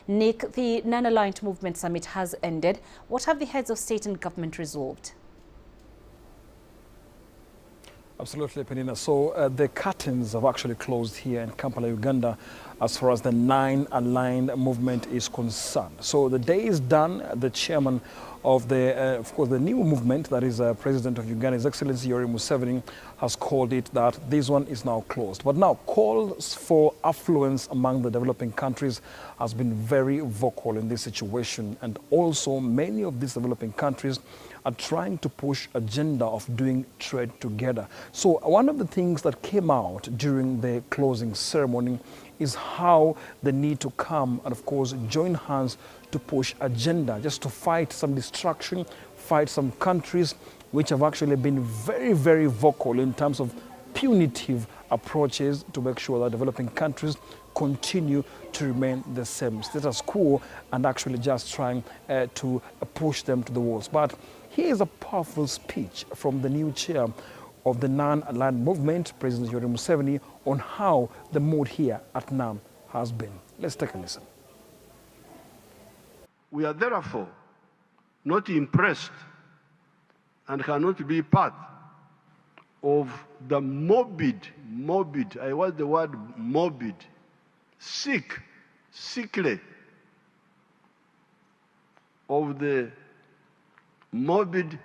Nick, the Non-Aligned Movement Summit has ended. What have the heads of state and government resolved? Absolutely, Penina. So the curtains have actually closed here in Kampala, Uganda, as far as the Non-Aligned Movement is concerned. So the day is done. The chairman of the new movement, that is President of Uganda, His Excellency Yoweri Museveni, has called it that this one is now closed. But now calls for affluence among the developing countries has been very vocal in this situation, and also many of these developing countries are trying to push agenda of doing trade together. So one of the things that came out during the closing ceremony is how they need to come and of course join hands to push agenda, just to fight some destruction, fight some countries which have actually been very, very vocal in terms of punitive approaches to make sure that developing countries continue to remain the same status quo and actually just trying to push them to the walls. But here is a powerful speech from the new chair of the Non-Aligned Movement, President Yoweri Museveni, on how the mood here at NAM has been. Let's take a listen. We are therefore not impressed and cannot be part of the morbid, I want the word morbid, sickly, of the morbid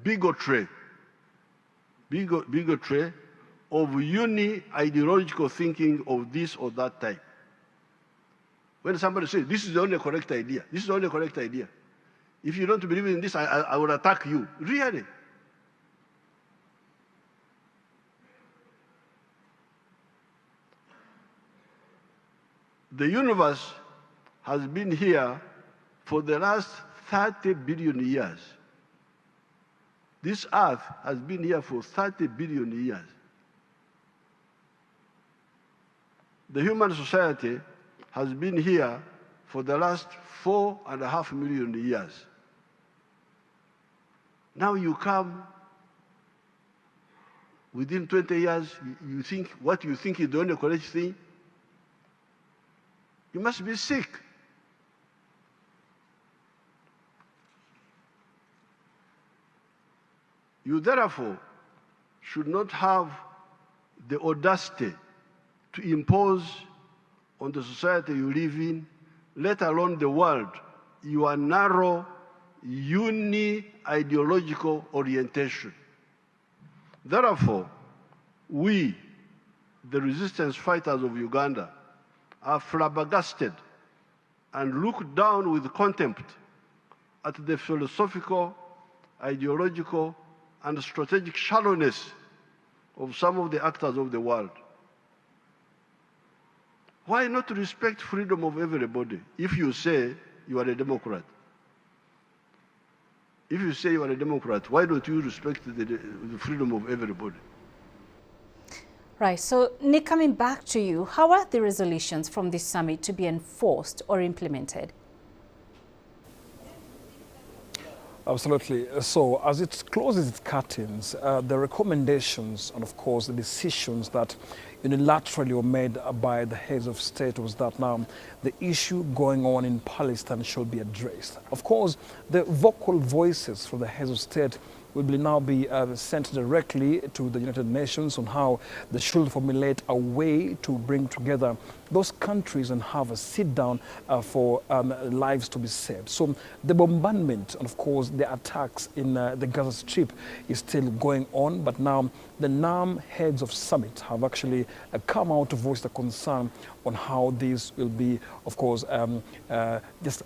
bigotry of uni-ideological thinking of this or that type. When somebody says, this is the only correct idea, this is the only correct idea. If you don't believe in this, I will attack you. Really? The universe has been here for the last 30 billion years. This earth has been here for 30 billion years. The human society has been here for the last 4.5 million years. Now you come, within 20 years, you think what you think is the only correct thing. You must be sick. You therefore should not have the audacity to impose on the society you live in, let alone the world, your narrow, uni-ideological orientation. Therefore, we, the resistance fighters of Uganda, are flabbergasted and look down with contempt at the philosophical, ideological, and strategic shallowness of some of the actors of the world. Why not respect freedom of everybody if you say you are a Democrat? If you say you are a Democrat, why don't you respect the freedom of everybody? Right, so Nick, coming back to you, how are the resolutions from this summit to be enforced or implemented? Absolutely. So as it closes its curtains, the recommendations and of course the decisions that unilaterally were made by the heads of state was that now the issue going on in Palestine should be addressed. Of course, the vocal voices from the heads of state will now be sent directly to the United Nations on how they should formulate a way to bring together those countries and have a sit-down for lives to be saved. So the bombardment and of course the attacks in the Gaza Strip is still going on, but now the NAM heads of summit have actually come out to voice the concern on how this will be, of course,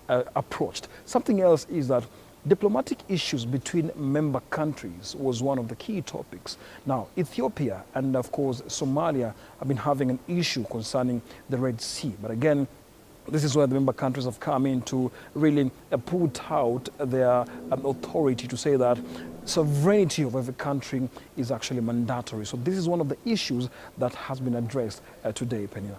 approached. Something else is that diplomatic issues between member countries was one of the key topics. Now, Ethiopia and, of course, Somalia have been having an issue concerning the Red Sea. But again, this is where the member countries have come in to really put out their authority to say that sovereignty of every country is actually mandatory. So this is one of the issues that has been addressed today, Penina.